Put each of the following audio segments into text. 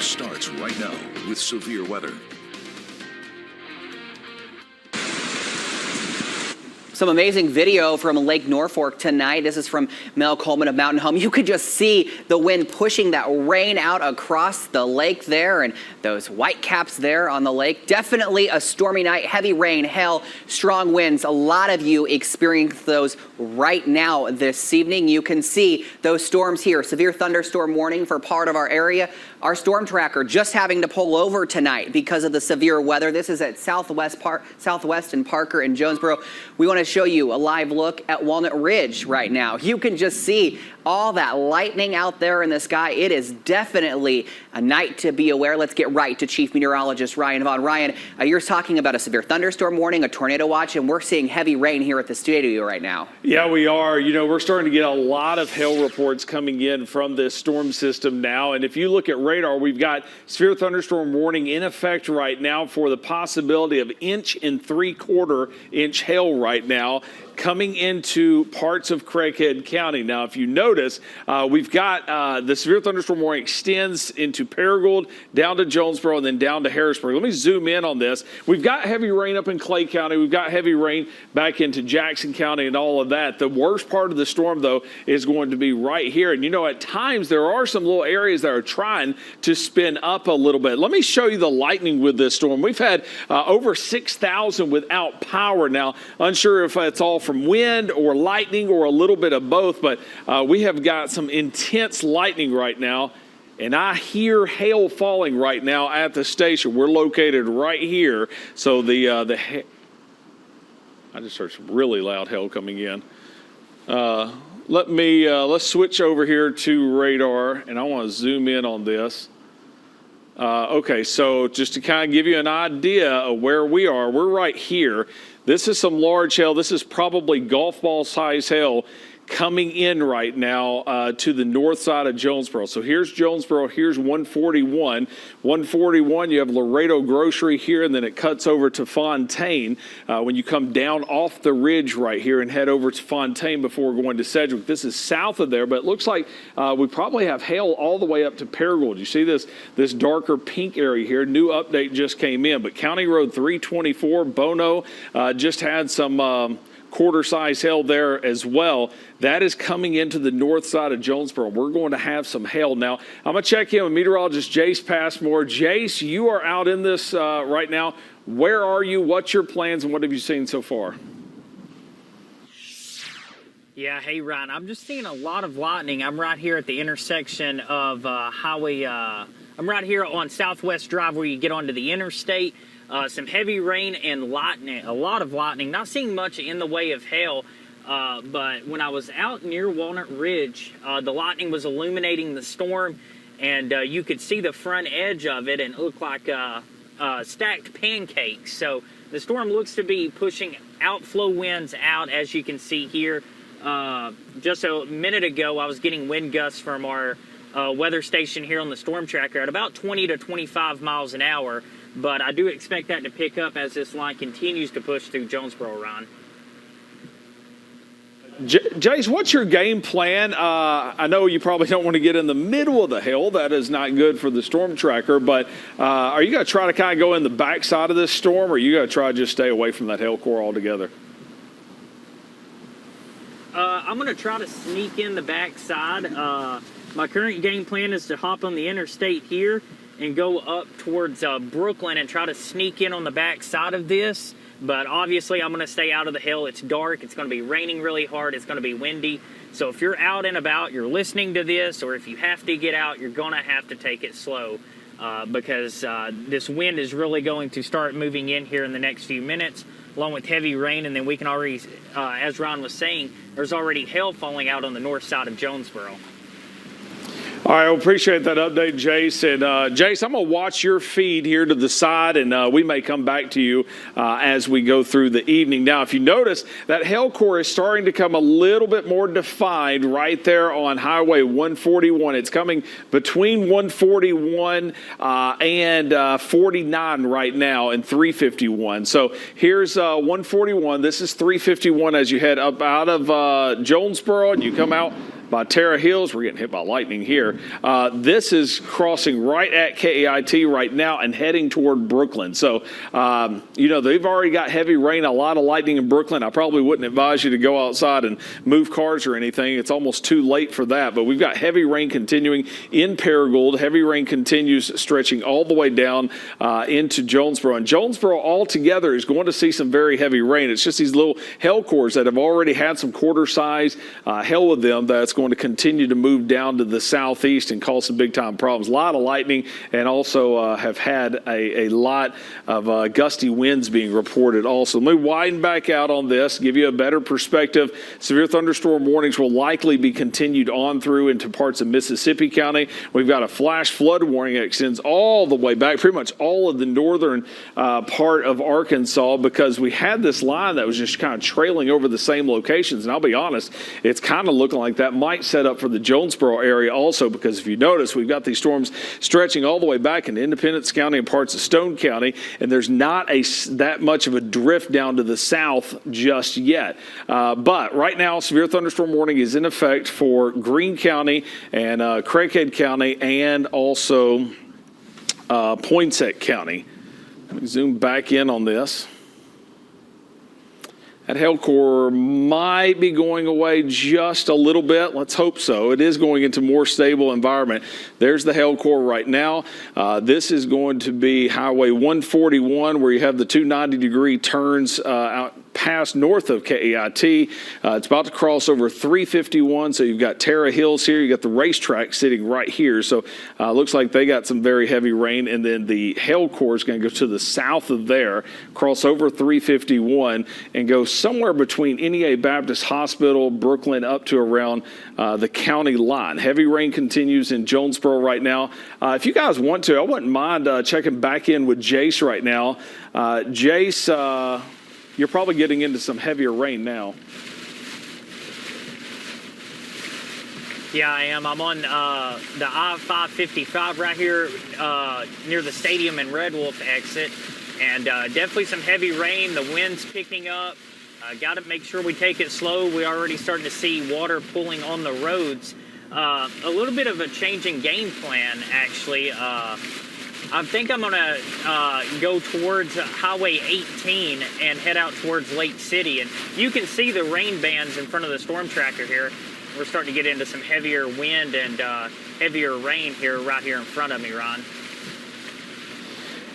starts right now with severe weather. Some amazing video from Lake Norfolk tonight. This is from Mel Coleman of Mountain Home. You could just see the wind pushing that rain out across the lake there, and those white caps there on the lake. Definitely a stormy night, heavy rain, hail, strong winds. A lot of you experience those right now this evening. You can see those storms here. Severe thunderstorm warning for part of our area. Our storm tracker just having to pull over tonight because of the severe weather. This is at Southwest and Parker and Jonesboro. We want to show you a live look at Walnut Ridge right now. You can just see all that lightning out there in the sky. It is definitely a night to be aware. Let's get right to Chief Meteorologist Ryan Vaughn. Ryan, you're talking about a severe thunderstorm warning, a tornado watch, and we're seeing heavy rain here at the studio right now. Yeah, we are. You know, we're starting to get a lot of hail reports coming in from this storm system now. And if you look at radar, we've got severe thunderstorm warning in effect right now for the possibility of 1.75 inch hail right now coming into parts of Craighead County. Now, if you notice, we've got the severe thunderstorm warning extends into Paragould, down to Jonesboro, and then down to Harrisburg. Let me zoom in on this. We've got heavy rain up in Clay County. We've got heavy rain back into Jackson County and all of that. The worst part of the storm, though, is going to be right here. And, you know, at times there are some little areas that are trying to spin up a little bit. Let me show you the lightning with this storm. We've had over 6,000 without power. Now, unsure if it's all from wind or lightning or a little bit of both, but we have got some intense lightning right now, and I hear hail falling right now at the station. We're located right here, so I just heard some really loud hail coming in. Let's switch over here to radar, and I want to zoom in on this. Okay, so just to kind of give you an idea of where we are, we're right here. This is some large hail. This is probably golf ball size hail coming in right now to the north side of Jonesboro. So here's Jonesboro, here's 141. 141, you have Laredo Grocery here, and then it cuts over to Fontaine. When you come down off the ridge right here and head over to Fontaine before going to Sedgwick, this is south of there, but it looks like we probably have hail all the way up to Paragould. You see this darker pink area here. New update just came in, but County Road 324, Bono just had some quarter-size hail there as well. That is coming into the north side of Jonesboro. We're going to have some hail. Now, I'm going to check in with meteorologist Jace Passmore. Jace, you are out in this right now. Where are you? What's your plans, and what have you seen so far? Yeah, hey, Ryan. I'm just seeing a lot of lightning. I'm right here at the intersection of Highway. I'm right here on Southwest Drive where you get onto the interstate. Some heavy rain and lightning, a lot of lightning. Not seeing much in the way of hail, but when I was out near Walnut Ridge, the lightning was illuminating the storm, and you could see the front edge of it, and it looked like stacked pancakes. So the storm looks to be pushing outflow winds out, as you can see here. Just a minute ago, I was getting wind gusts from our weather station here on the storm tracker at about 20 to 25 miles an hour. But I do expect that to pick up as this line continues to push through Jonesboro, Ron. Jace, what's your game plan? I know you probably don't want to get in the middle of the hail. That is not good for the storm tracker. But are you going to try to kind of go in the backside of this storm, or are you going to try to just stay away from that hail core altogether? I'm going to try to sneak in the backside. My current game plan is to hop on the interstate here and go up towards Brooklyn and try to sneak in on the back side of this. But obviously, I'm going to stay out of the hail. It's dark. It's going to be raining really hard. It's going to be windy. So if you're out and about, you're listening to this, or if you have to get out, you're going to have to take it slow because this wind is really going to start moving in here in the next few minutes, along with heavy rain. And then we can already, as Ron was saying, there's already hail falling out on the north side of Jonesboro. All right, I appreciate that update, Jace. And Jace, I'm going to watch your feed here to the side, and we may come back to you as we go through the evening. Now, if you notice, that hail core is starting to come a little bit more defined right there on Highway 141. It's coming between 141 and 49 right now, and 351. So here's 141. This is 351 as you head up out of Jonesboro, and you come out by Terra Hills. We're getting hit by lightning here. This is crossing right at KAIT right now and heading toward Brooklyn. So, they've already got heavy rain, a lot of lightning in Brooklyn. I probably wouldn't advise you to go outside and move cars or anything. It's almost too late for that. But we've got heavy rain continuing in Paragould. Heavy rain continues stretching all the way down into Jonesboro. And Jonesboro altogether is going to see some very heavy rain. It's just these little hail cores that have already had some quarter-size hail with them that's going to continue to move down to the southeast and cause some big-time problems. A lot of lightning, and also have had a lot of gusty winds being reported also. Let me widen back out on this, give you a better perspective. Severe thunderstorm warnings will likely be continued on through into parts of Mississippi County. We've got a flash flood warning that extends all the way back, pretty much all of the northern part of Arkansas, because we had this line that was just kind of trailing over the same locations. And I'll be honest, it's kind of looking like that might set up for the Jonesboro area also, because if you notice, we've got these storms stretching all the way back into Independence County and parts of Stone County, and there's not that much of a drift down to the south just yet. But right now, severe thunderstorm warning is in effect for Greene County and Craighead County, and also Poinsett County. Let me zoom back in on this. That hail core might be going away just a little bit. Let's hope so. It is going into more stable environment. There's the hail core right now. This is going to be Highway 141, where you have the 290-degree turns out past north of KAIT. It's about to cross over 351, so you've got Terra Hills here. You got the racetrack sitting right here. So looks like they got some very heavy rain, and then the hail core is going to go to the south of there, cross over 351, and go somewhere between NEA Baptist Hospital, Brooklyn, up to around the county line. Heavy rain continues in Jonesboro right now. If you guys want to, I wouldn't mind checking back in with Jace right now. Jace, you're probably getting into some heavier rain now. Yeah, I am. I'm on the I-555 right here near the stadium and Red Wolf exit. And definitely some heavy rain. The wind's picking up. Got to make sure we take it slow. We're already starting to see water pulling on the roads. A little bit of a changing game plan, actually. I think I'm going to go towards Highway 18 and head out towards Lake City. And you can see the rain bands in front of the storm tracker here. We're starting to get into some heavier wind and heavier rain here, right here in front of me, Ron.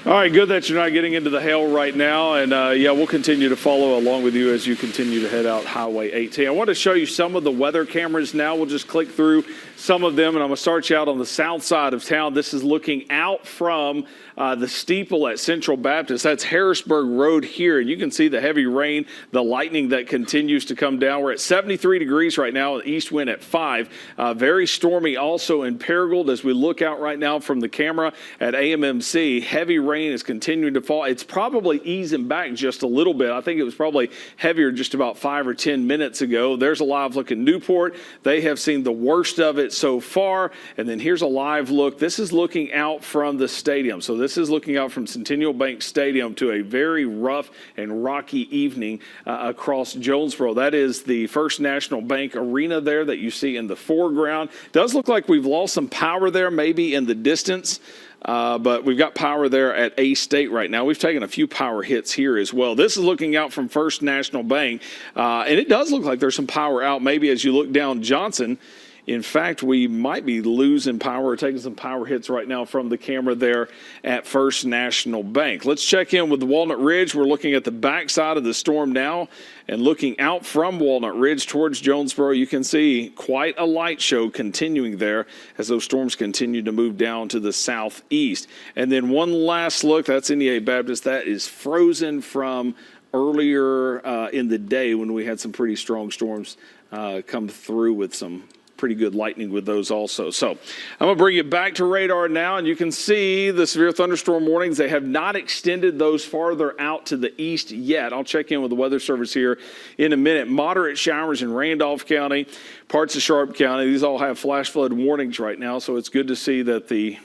All right, good that you're not getting into the hail right now. And, we'll continue to follow along with you as you continue to head out Highway 18. I want to show you some of the weather cameras now. We'll just click through some of them, and I'm going to start you out on the south side of town. This is looking out from the steeple at Central Baptist. That's Harrisburg Road here, and you can see the heavy rain, the lightning that continues to come down. We're at 73 degrees right now, east wind at 5. Very stormy also in Paragould as we look out right now from the camera at AMMC. Heavy rain is continuing to fall. It's probably easing back just a little bit. I think it was probably heavier just about 5 or 10 minutes ago. There's a live look in Newport. They have seen the worst of it so far. And then here's a live look. This is looking out from the stadium. So this is looking out from Centennial Bank Stadium to a very rough and rocky evening across Jonesboro. That is the First National Bank Arena there that you see in the foreground. Does look like we've lost some power there, maybe in the distance. But we've got power there at A State right now. We've taken a few power hits here as well. This is looking out from First National Bank, and it does look like there's some power out maybe as you look down Johnson. In fact, we might be losing power or taking some power hits right now from the camera there at First National Bank. Let's check in with Walnut Ridge. We're looking at the backside of the storm now and looking out from Walnut Ridge towards Jonesboro. You can see quite a light show continuing there as those storms continue to move down to the southeast. And then one last look, that's NEA Baptist. That is frozen from earlier in the day when we had some pretty strong storms come through with some pretty good lightning with those also. So I'm going to bring you back to radar now, and you can see the severe thunderstorm warnings. They have not extended those farther out to the east yet. I'll check in with the Weather Service here in a minute. Moderate showers in Randolph County, parts of Sharp County. These all have flash flood warnings right now, so it's good to see that the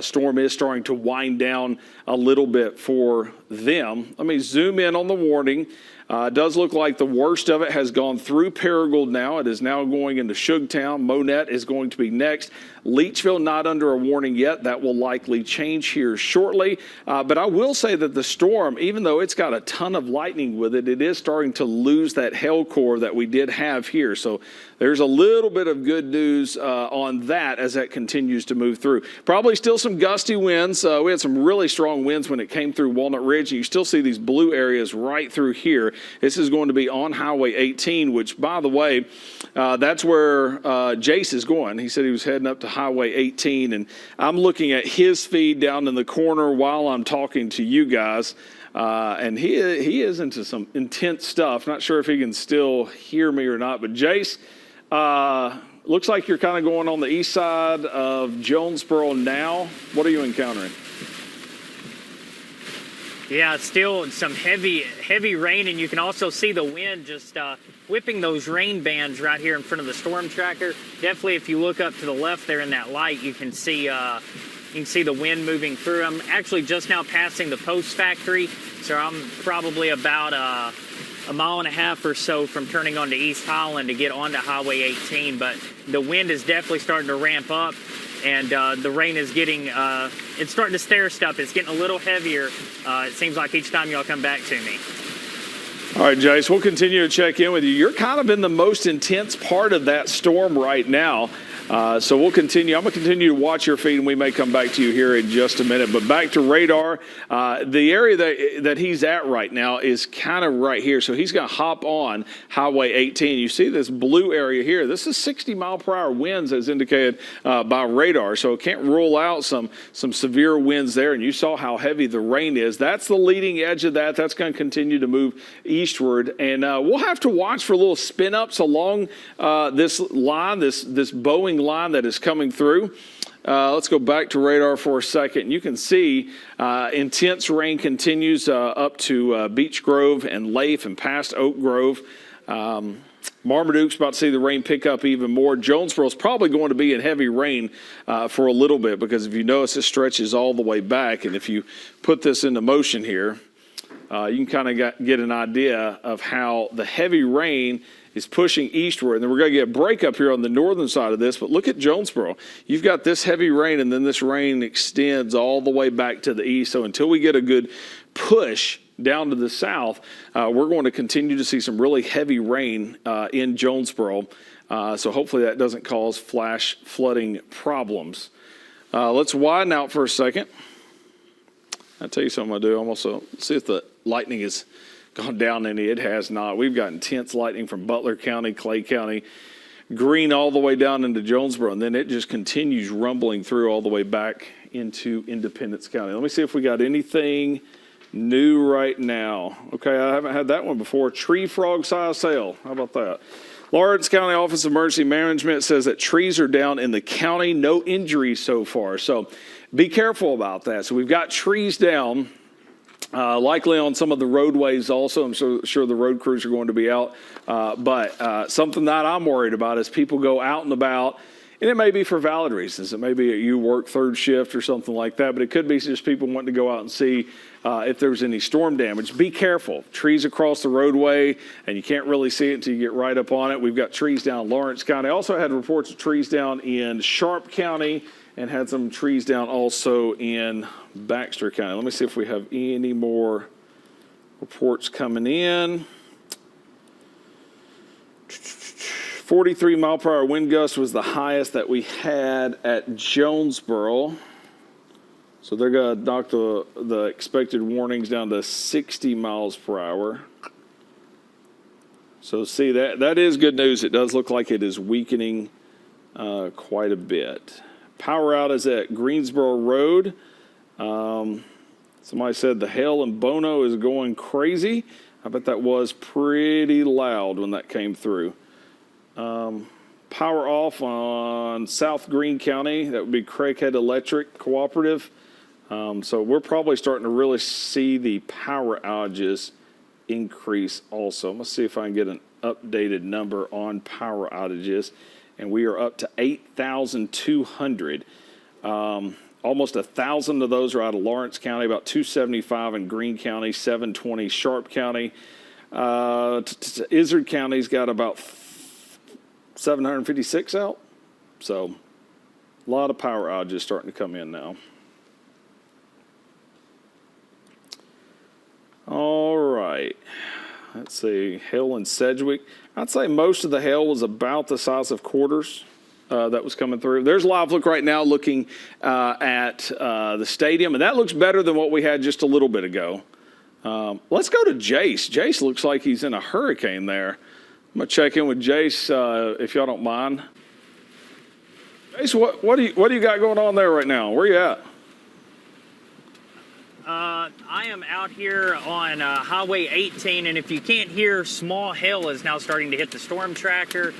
storm is starting to wind down a little bit for them. Let me zoom in on the warning. Does look like the worst of it has gone through Paragould now. It is now going into Shugtown. Monette is going to be next. Leachville not under a warning yet. That will likely change here shortly. But I will say that the storm, even though it's got a ton of lightning with it, it is starting to lose that hail core that we did have here. So there's a little bit of good news on that as that continues to move through. Probably still some gusty winds. We had some really strong winds when it came through Walnut Ridge. You still see these blue areas right through here. This is going to be on Highway 18, which, by the way, that's where Jace is going. He said he was heading up to Highway 18, and I'm looking at his feed down in the corner while I'm talking to you guys. And he is into some intense stuff. Not sure if he can still hear me or not, but Jace, looks like you're kind of going on the east side of Jonesboro now. What are you encountering? Yeah, it's still some heavy rain, and you can also see the wind just whipping those rain bands right here in front of the storm tracker. Definitely, if you look up to the left there in that light, you can see the wind moving through. I'm actually just now passing the post factory, so I'm probably about a mile and a half or so from turning onto East Highland to get onto Highway 18. But the wind is definitely starting to ramp up, and the rain is getting, it's starting to stair step. It's getting a little heavier. It seems like each time y'all come back to me. All right, Jace, we'll continue to check in with you. You're kind of in the most intense part of that storm right now. So we'll continue. I'm going to continue to watch your feed, and we may come back to you here in just a minute. But back to radar, the area that he's at right now is kind of right here. So he's going to hop on Highway 18. You see this blue area here. This is 60-mile-per-hour winds as indicated by radar. So it can't rule out some severe winds there. And you saw how heavy the rain is. That's the leading edge of that. That's going to continue to move eastward. And we'll have to watch for little spin-ups along this line, this Boeing line that is coming through. Let's go back to radar for a second. You can see intense rain continues up to Beech Grove and Leif and past Oak Grove. Marmaduke's about to see the rain pick up even more. Jonesboro's probably going to be in heavy rain for a little bit, because if you notice, it stretches all the way back. And if you put this into motion here, you can kind of get an idea of how the heavy rain is pushing eastward. And then we're going to get a break up here on the northern side of this. But look at Jonesboro. You've got this heavy rain, and then this rain extends all the way back to the east. So until we get a good push down to the south, we're going to continue to see some really heavy rain in Jonesboro. So hopefully that doesn't cause flash flooding problems. Let's widen out for a second. I'll tell you something I do. I'm also see if the lightning has gone down any. It has not. We've got intense lightning from Butler County, Clay County, Greene all the way down into Jonesboro, and then it just continues rumbling through all the way back into Independence County. Let me see if we got anything new right now. Okay, I haven't had that one before. Tree frog size hail. How about that? Lawrence County Office of Emergency Management says that trees are down in the county. No injuries so far. So be careful about that. So we've got trees down. Likely on some of the roadways also. I'm sure the road crews are going to be out. But something that I'm worried about is people go out and about, and it may be for valid reasons. It may be you work third shift or something like that, but it could be just people wanting to go out and see if there's any storm damage. Be careful. Trees across the roadway, and you can't really see it until you get right up on it. We've got trees down in Lawrence County. Also had reports of trees down in Sharp County, and had some trees down also in Baxter County. Let me see if we have any more reports coming in. 43-mile-per-hour wind gust was the highest that we had at Jonesboro. So they're going to knock the expected warnings down to 60 miles per hour. So see, that is good news. It does look like it is weakening quite a bit. Power out is at Greensboro Road. Somebody said the hail in Bono is going crazy. I bet that was pretty loud when that came through. Power off on South Greene County. That would be Craighead Electric Cooperative. So we're probably starting to really see the power outages increase also. Let's see if I can get an updated number on power outages. And we are up to 8,200. Almost 1,000 of those are out of Lawrence County, about 275 in Greene County, 720 Sharp County. Izard County's got about 756 out. So a lot of power outages starting to come in now. All right. Let's see. Hail in Sedgwick. I'd say most of the hail was about the size of quarters that was coming through. There's a live look right now looking at the stadium, and that looks better than what we had just a little bit ago. Let's go to Jace. Jace looks like he's in a hurricane there. I'm going to check in with Jace if y'all don't mind. Jace, what do you got going on there right now? Where you at? I am out here on Highway 18, and if you can't hear, small hail is now starting to hit the storm tracker.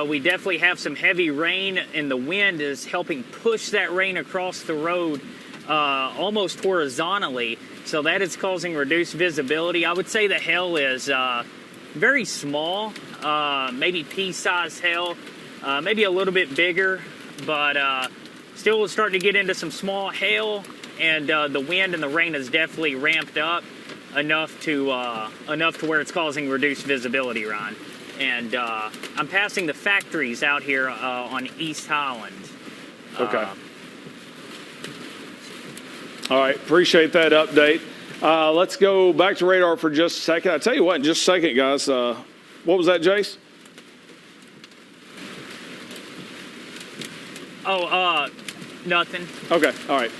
We definitely have some heavy rain, and the wind is helping push that rain across the road almost horizontally, so that is causing reduced visibility. I would say the hail is very small, maybe pea-sized hail, maybe a little bit bigger, but still starting to get into some small hail. And the wind and the rain has definitely ramped up enough to where it's causing reduced visibility, Ron. And I'm passing the factories out here on East Highland. Okay. All right. Appreciate that update. Let's go back to radar for just a second. I tell you what, in just a second, guys. What was that, Jace? Nothing. Okay. All right.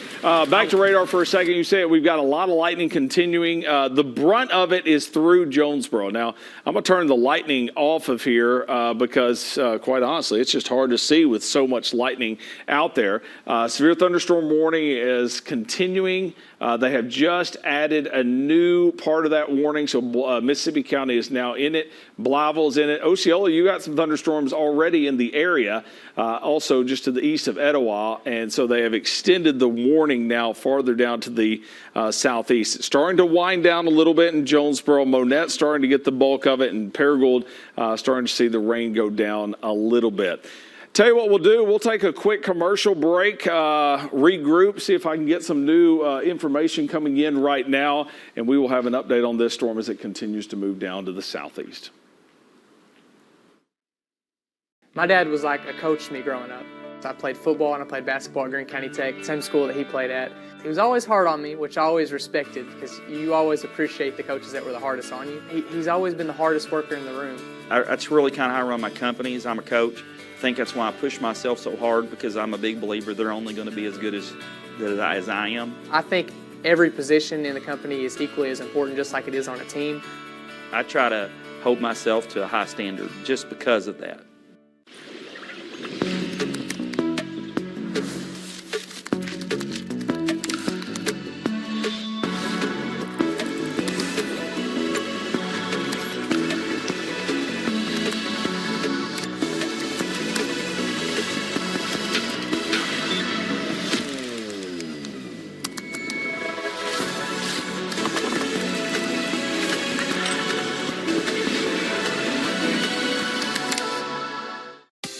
Back to radar for a second. You said we've got a lot of lightning continuing. The brunt of it is through Jonesboro. Now, I'm going to turn the lightning off of here because, quite honestly, it's just hard to see with so much lightning out there. Severe thunderstorm warning is continuing. They have just added a new part of that warning, so Mississippi County is now in it. Blytheville is in it. Osceola, you got some thunderstorms already in the area, also just to the east of Etowah, and so they have extended the warning now farther down to the southeast. It's starting to wind down a little bit in Jonesboro. Monette starting to get the bulk of it, and Paragould starting to see the rain go down a little bit. Tell you what we'll do. We'll take a quick commercial break, regroup, see if I can get some new information coming in right now, and we will have an update on this storm as it continues to move down to the southeast. My dad was like a coach to me growing up. I played football and I played basketball at Greene County Tech, same school that he played at. He was always hard on me, which I always respected because you always appreciate the coaches that were the hardest on you. He's always been the hardest worker in the room. That's really kind of how I run my companies. I'm a coach. I think that's why I push myself so hard, because I'm a big believer they're only going to be as good as I am. I think every position in the company is equally as important, just like it is on a team. I try to hold myself to a high standard just because of that.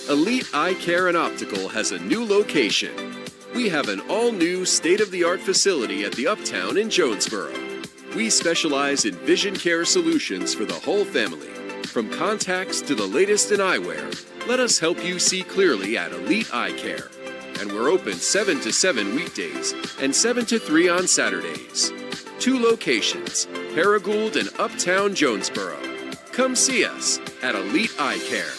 Elite Eye Care and Optical has a new location. We have an all-new state-of-the-art facility at the Uptown in Jonesboro. We specialize in vision care solutions for the whole family. From contacts to the latest in eyewear, let us help you see clearly at Elite Eye Care. And we're open 7 to 7 weekdays and 7 to 3 on Saturdays. 2 locations, Paragould and Uptown Jonesboro. Come see us at Elite Eye Care.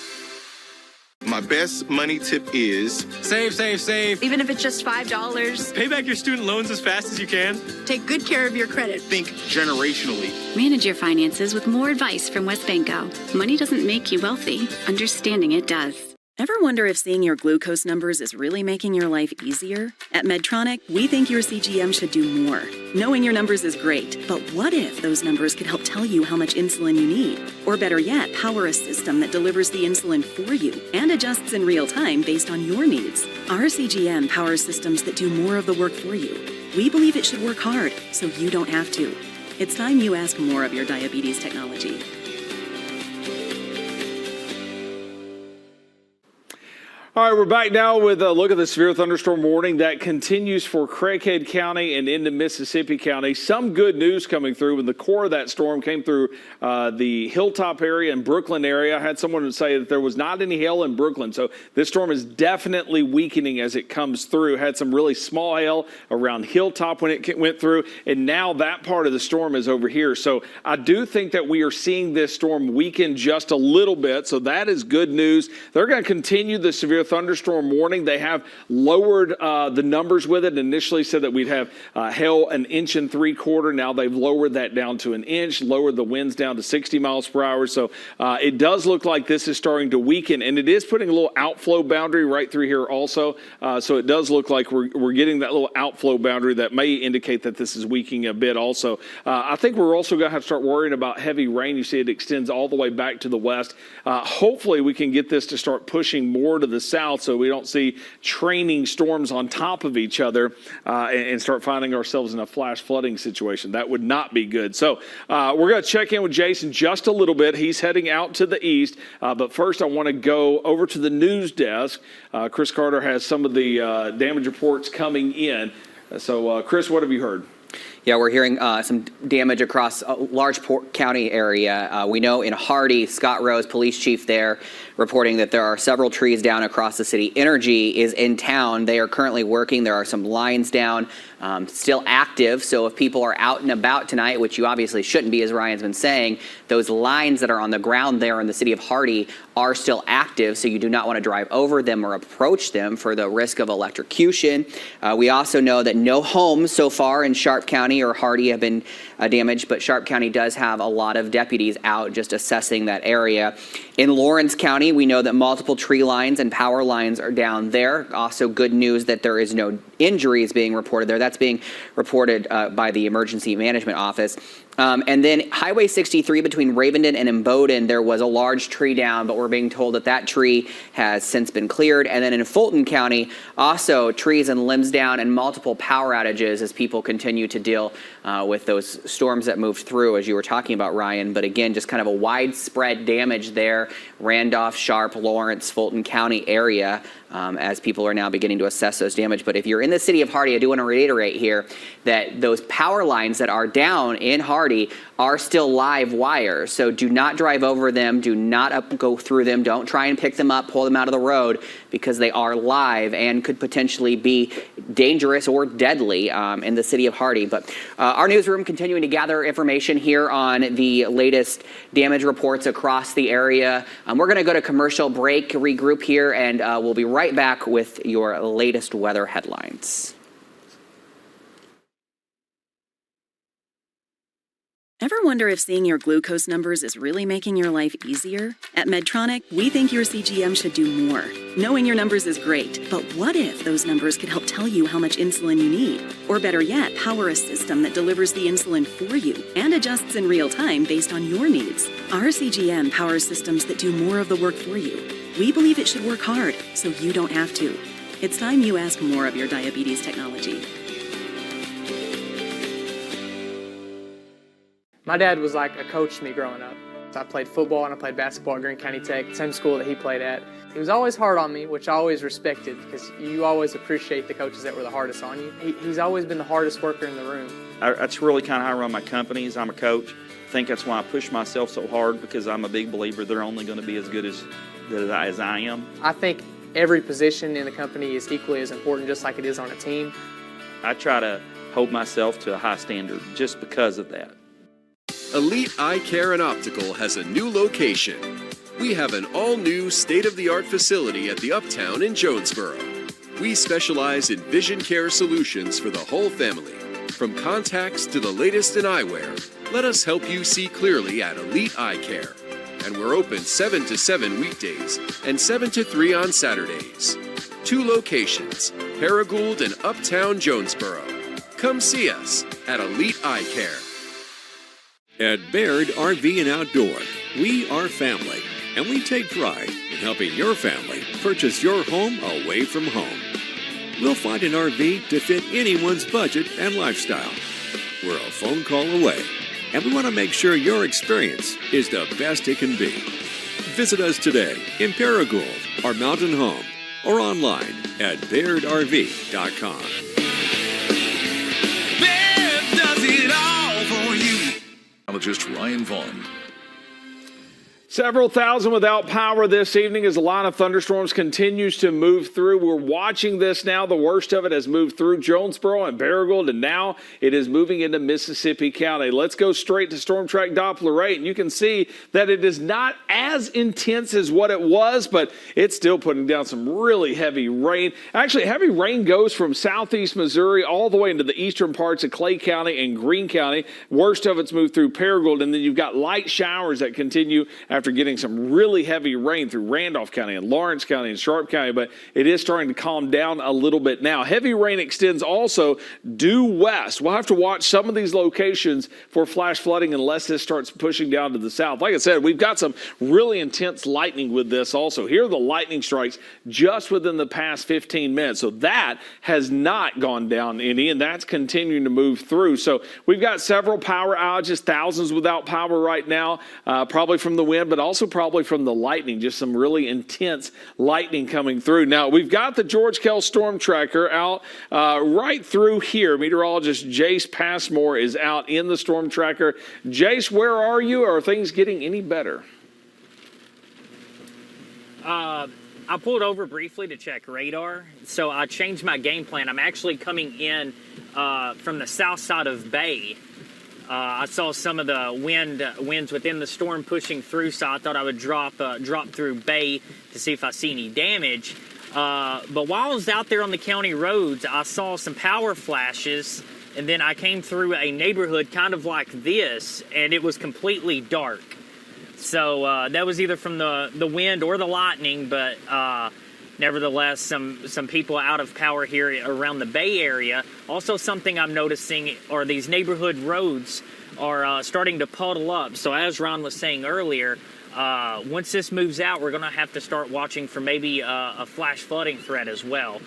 My best money tip is save, save, save. Even if it's just $5. Pay back your student loans as fast as you can. Take good care of your credit. think generationally. Manage your finances with more advice from WestBanco. Money doesn't make you wealthy. Understanding it does. Ever wonder if seeing your glucose numbers is really making your life easier? At Medtronic, we think your CGM should do more. Knowing your numbers is great, but what if those numbers could help tell you how much insulin you need? Or better yet, power a system that delivers the insulin for you and adjusts in real time based on your needs. Our CGM powers systems that do more of the work for you. We believe it should work hard, so you don't have to. It's time you ask more of your diabetes technology. All right, we're back now with a look at the severe thunderstorm warning that continues for Craighead County and into Mississippi County. Some good news coming through when the core of that storm came through the Hilltop area and Brooklyn area. I had someone say that there was not any hail in Brooklyn, so this storm is definitely weakening as it comes through. Had some really small hail around Hilltop when it went through, and now that part of the storm is over here. So I do think that we are seeing this storm weaken just a little bit, so that is good news. They're going to continue the severe thunderstorm warning. They have lowered the numbers with it. Initially said that we'd have hail 1.75 inches. Now they've lowered that down to 1 inch, lowered the winds down to 60 miles per hour. So it does look like this is starting to weaken, and it is putting a little outflow boundary right through here also. So it does look like we're getting that little outflow boundary that may indicate that this is weakening a bit also. I think we're also going to have to start worrying about heavy rain. You see it extends all the way back to the west. Hopefully we can get this to start pushing more to the south so we don't see training storms on top of each other and start finding ourselves in a flash flooding situation. That would not be good. So we're going to check in with Jason just a little bit. He's heading out to the east. But first, I want to go over to the news desk. Chris Carter has some of the damage reports coming in. So, Chris, what have you heard? Yeah, we're hearing some damage across a large county area. We know in Hardy, Scott Rose, police chief there, reporting that there are several trees down across the city. Energy is in town. They are currently working. There are some lines down, still active. So if people are out and about tonight, which you obviously shouldn't be, as Ryan's been saying, those lines that are on the ground there in the city of Hardy are still active. So you do not want to drive over them or approach them for the risk of electrocution. We also know that no homes so far in Sharp County or Hardy have been damaged, but Sharp County does have a lot of deputies out just assessing that area. In Lawrence County, we know that multiple tree lines and power lines are down there. Also good news that there is no injuries being reported there. That's being reported by the Emergency Management Office. And then Highway 63 between Ravenden and Imboden, there was a large tree down, but we're being told that that tree has since been cleared. And then in Fulton County, also trees and limbs down and multiple power outages as people continue to deal with those storms that moved through, as you were talking about, Ryan. But again, just kind of a widespread damage there, Randolph, Sharp, Lawrence, Fulton County area, as people are now beginning to assess those damage. But if you're in the city of Hardy, I do want to reiterate here that those power lines that are down in Hardy are still live wires. So do not drive over them. Do not go through them. Don't try and pick them up, pull them out of the road, because they are live and could potentially be dangerous or deadly in the city of Hardy. But our newsroom continuing to gather information here on the latest damage reports across the area. We're going to go to commercial break, regroup here, and we'll be right back with your latest weather headlines. Ever wonder if seeing your glucose numbers is really making your life easier? At Medtronic, we think your CGM should do more. Knowing your numbers is great, but what if those numbers could help tell you how much insulin you need? Or better yet, power a system that delivers the insulin for you and adjusts in real time based on your needs. Our CGM powers systems that do more of the work for you. We believe it should work hard, so you don't have to. It's time you ask more of your diabetes technology. My dad was like a coach to me growing up. I played football and I played basketball at Green County Tech, same school that he played at. He was always hard on me, which I always respected because you always appreciate the coaches that were the hardest on you. He's always been the hardest worker in the room. That's really kind of how I run my companies. I'm a coach. I think that's why I push myself so hard, because I'm a big believer they're only going to be as good as I am. I think every position in the company is equally as important, just like it is on a team. I try to hold myself to a high standard just because of that. Elite Eye Care and Optical has a new location. We have an all-new state-of-the-art facility at the Uptown in Jonesboro. We specialize in vision care solutions for the whole family. From contacts to the latest in eyewear, let us help you see clearly at Elite Eye Care. And we're open 7 to 7 weekdays and 7 to 3 on Saturdays. 2 locations, Paragould and Uptown Jonesboro. Come see us at Elite Eye Care. At Baird RV and Outdoor, we are family, and we take pride in helping your family purchase your home away from home. We'll find an RV to fit anyone's budget and lifestyle. We're a phone call away, and we want to make sure your experience is the best it can be. Visit us today in Paragould or Mountain Home. or online at BairdRV.com. Baird does it all for you. Meteorologist Ryan Vaughn. Several thousand without power this evening as a line of thunderstorms continues to move through. We're watching this now. The worst of it has moved through Jonesboro and Baragould, and now it is moving into Mississippi County. Let's go straight to Storm Track Doppler 8, and you can see that it is not as intense as what it was, but it's still putting down some really heavy rain. Actually, heavy rain goes from southeast Missouri all the way into the eastern parts of Clay County and Greene County. Worst of it's moved through Paragould, and then you've got light showers that continue after getting some really heavy rain through Randolph County and Lawrence County and Sharp County, but it is starting to calm down a little bit now. Heavy rain extends also due west. We'll have to watch some of these locations for flash flooding unless this starts pushing down to the south. Like I said, we've got some really intense lightning with this also. Here are the lightning strikes just within the past 15 minutes. So that has not gone down any, and that's continuing to move through. So we've got several power outages, thousands without power right now, probably from the wind, but also probably from the lightning, just some really intense lightning coming through. Now, we've got the George Kell Storm Tracker out right through here. Meteorologist Jace Passmore is out in the Storm Tracker. Jace, where are you? Are things getting any better? I pulled over briefly to check radar, so I changed my game plan. I'm actually coming in from the south side of Bay. I saw some of the winds within the storm pushing through, so I thought I would drop through Bay to see if I see any damage. But while I was out there on the county roads, I saw some power flashes, and then I came through a neighborhood kind of like this, and it was completely dark. So that was either from the wind or the lightning, but nevertheless, some people out of power here around the Bay Area. Also, something I'm noticing are these neighborhood roads are starting to puddle up. So as Ron was saying earlier, once this moves out, we're going to have to start watching for maybe a flash flooding threat as well.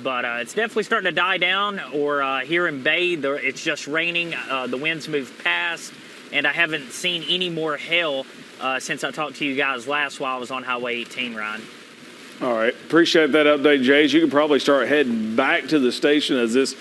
But it's definitely starting to die down, or here in Bay, it's just raining. The winds moved past, and I haven't seen any more hail since I talked to you guys last while I was on Highway 18, Ron. All right. Appreciate that update, Jace. You can probably start heading back to the station as this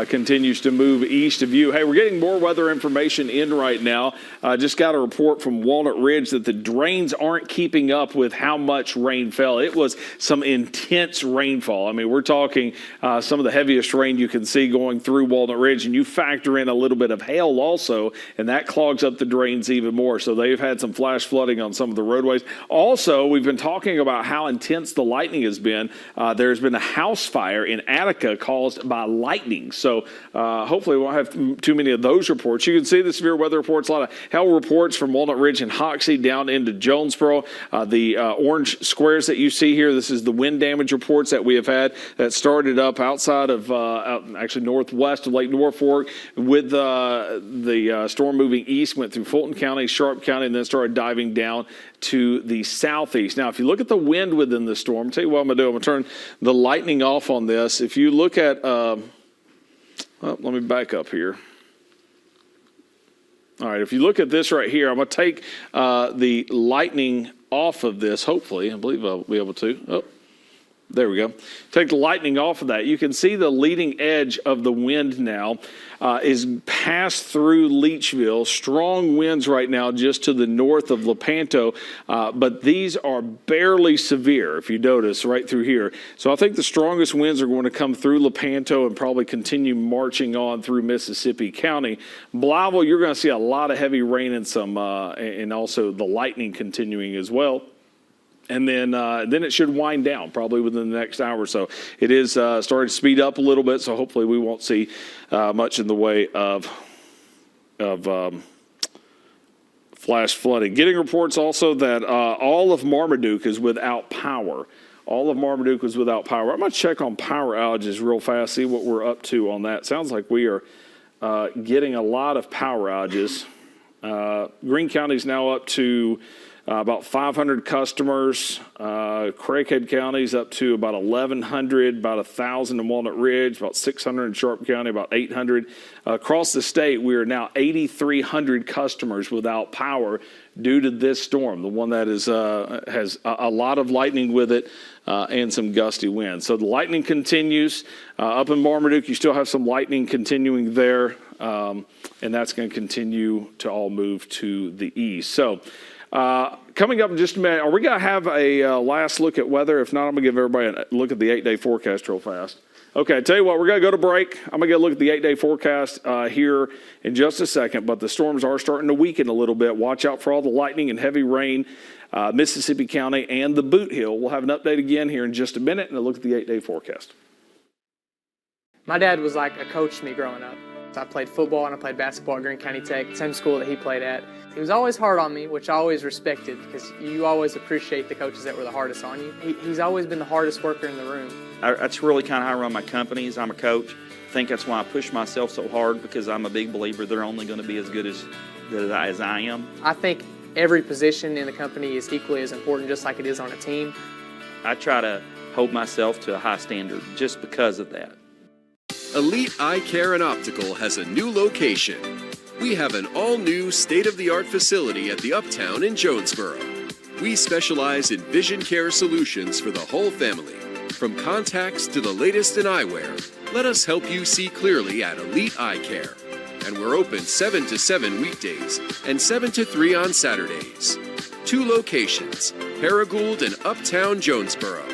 continues to move east of you. Hey, we're getting more weather information in right now. Just got a report from Walnut Ridge that the drains aren't keeping up with how much rain fell. It was some intense rainfall. I mean, we're talking some of the heaviest rain you can see going through Walnut Ridge, and you factor in a little bit of hail also, and that clogs up the drains even more. So they've had some flash flooding on some of the roadways. Also, we've been talking about how intense the lightning has been. There's been a house fire in Attica caused by lightning. So hopefully we won't have too many of those reports. You can see the severe weather reports, a lot of hail reports from Walnut Ridge and Hoxie down into Jonesboro. The orange squares that you see here, this is the wind damage reports that we have had that started up outside of, actually northwest of Lake Norfolk with the storm moving east, went through Fulton County, Sharp County, and then started diving down to the southeast. Now, if you look at the wind within the storm, I'll tell you what I'm going to do. I'm going to turn the lightning off on this. If you look at, let me back up here. All right, if you look at this right here, I'm going to take the lightning off of this, hopefully. I believe I'll be able to. Oh, there we go. Take the lightning off of that. You can see the leading edge of the wind now is passed through Leachville. Strong winds right now just to the north of Lepanto, but these are barely severe, if you notice, right through here. So I think the strongest winds are going to come through Lepanto and probably continue marching on through Mississippi County. Blytheville, you're going to see a lot of heavy rain and some, and also the lightning continuing as well. And then it should wind down probably within the next hour or so. It is starting to speed up a little bit, so hopefully we won't see much in the way of flash flooding. Getting reports also that all of Marmaduke is without power. All of Marmaduke is without power. I'm going to check on power outages real fast, see what we're up to on that. Sounds like we are getting a lot of power outages. Greene County is now up to about 500 customers. Craighead County is up to about 1,100, about 1,000 in Walnut Ridge, about 600 in Sharp County, about 800. Across the state, we are now 8,300 customers without power due to this storm, the one that is has a lot of lightning with it and some gusty winds. So the lightning continues. Up in Marmaduke, you still have some lightning continuing there, and that's going to continue to all move to the east. So coming up in just a minute, are we going to have a last look at weather? If not, I'm going to give everybody a look at the 8-day forecast real fast. Okay, I tell you what, we're going to go to break. I'm going to get a look at the 8-day forecast here in just a second, but the storms are starting to weaken a little bit. Watch out for all the lightning and heavy rain, Mississippi County and the Boot Hill. We'll have an update again here in just a minute and a look at the 8-day forecast. My dad was like a coach to me growing up. I played football and I played basketball at Greene County Tech, same school that he played at. He was always hard on me, which I always respected because you always appreciate the coaches that were the hardest on you. He's always been the hardest worker in the room. That's really kind of how I run my companies. I'm a coach. I think that's why I push myself so hard because I'm a big believer they're only going to be as good as I am. I think every position in the company is equally as important, just like it is on a team. I try to hold myself to a high standard just because of that. Elite Eye Care and Optical has a new location. We have an all-new state-of-the-art facility at the Uptown in Jonesboro. We specialize in vision care solutions for the whole family. From contacts to the latest in eyewear, let us help you see clearly at Elite Eye Care. And we're open 7 to 7 weekdays and 7 to 3 on Saturdays. 2 locations, Paragould and Uptown Jonesboro.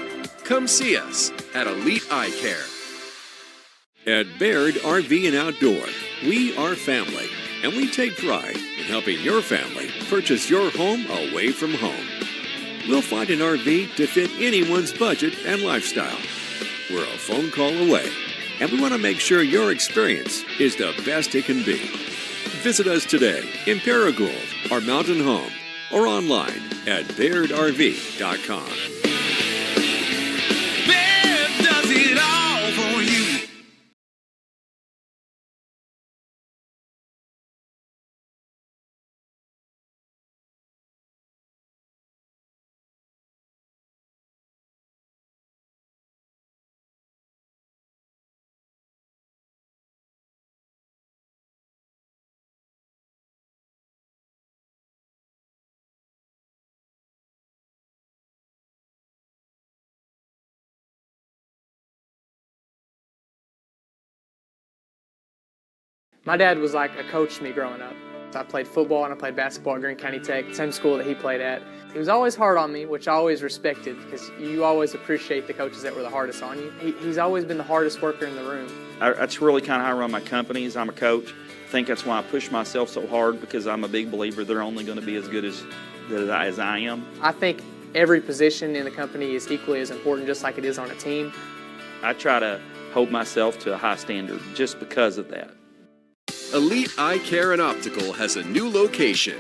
Come see us at Elite Eye Care. At Baird RV and Outdoor, we are family, and we take pride in helping your family purchase your home away from home. We'll find an RV to fit anyone's budget and lifestyle. We're a phone call away, and we want to make sure your experience is the best it can be. Visit us today in Paragould, our mountain home, or online at BairdRV.com. Baird does it all for you. My dad was like a coach to me growing up. I played football and I played basketball at Greene County Tech, same school that he played at. He was always hard on me, which I always respected because you always appreciate the coaches that were the hardest on you. He's always been the hardest worker in the room. That's really kind of how I run my companies. I'm a coach. I think that's why I push myself so hard because I'm a big believer they're only going to be as good as I am. I think every position in the company is equally as important, just like it is on a team. I try to hold myself to a high standard just because of that. Elite Eye Care and Optical has a new location.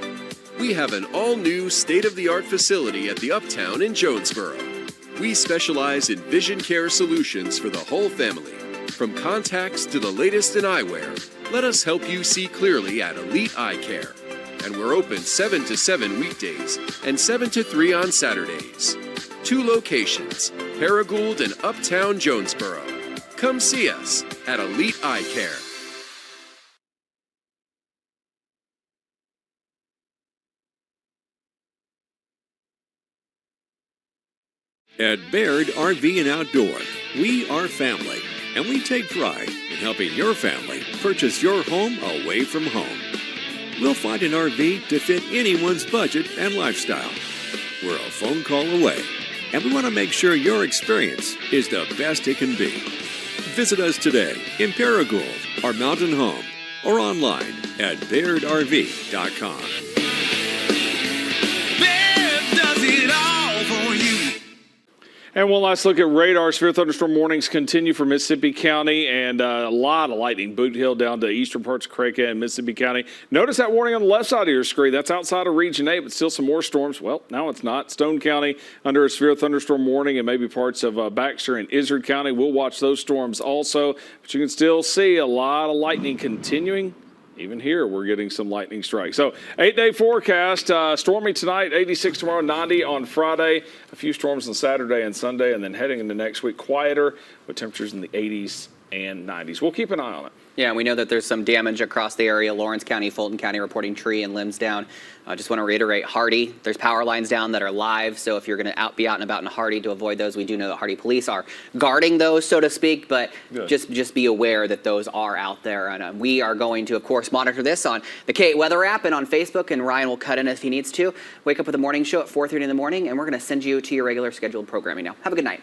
We have an all-new state-of-the-art facility at the Uptown in Jonesboro. We specialize in vision care solutions for the whole family. From contacts to the latest in eyewear, let us help you see clearly at Elite Eye Care. And we're open 7 to 7 weekdays and 7 to 3 on Saturdays. 2 locations, Paragould and Uptown Jonesboro. Come see us at Elite Eye Care. At Baird RV and Outdoor, we are family, and we take pride in helping your family purchase your home away from home. We'll find an RV to fit anyone's budget and lifestyle. We're a phone call away, and we want to make sure your experience is the best it can be. Visit us today in Paragould, our mountain home, or online at BairdRV.com. Baird does it all for you. And one last look at radar. Severe thunderstorm warnings continue for Mississippi County and a lot of lightning. Boot Hill down to eastern parts of Craighead and Mississippi County. Notice that warning on the left side of your screen. That's outside of Region 8, but still some more storms. Well, now it's not. Stone County under a severe thunderstorm warning and maybe parts of Baxter and Izard County. We'll watch those storms also, but you can still see a lot of lightning continuing Even here, we're getting some lightning strikes. So 8-day forecast, stormy tonight, 86 tomorrow, 90 on Friday. A few storms on Saturday and Sunday, and then heading into next week, quieter with temperatures in the 80s and 90s. We'll keep an eye on it. Yeah, we know that there's some damage across the area. Lawrence County, Fulton County reporting tree and limbs down. I just want to reiterate, Hardy, there's power lines down that are live, so if you're going to be out and about in Hardy to avoid those, we do know that Hardy police are guarding those, so to speak, but just be aware that those are out there. And we are going to, of course, monitor this on the KAIT weather app and on Facebook, and Ryan will cut in if he needs to. Wake up with the morning show at 4:30 in the morning, and we're going to send you to your regular scheduled programming now. Have a good night.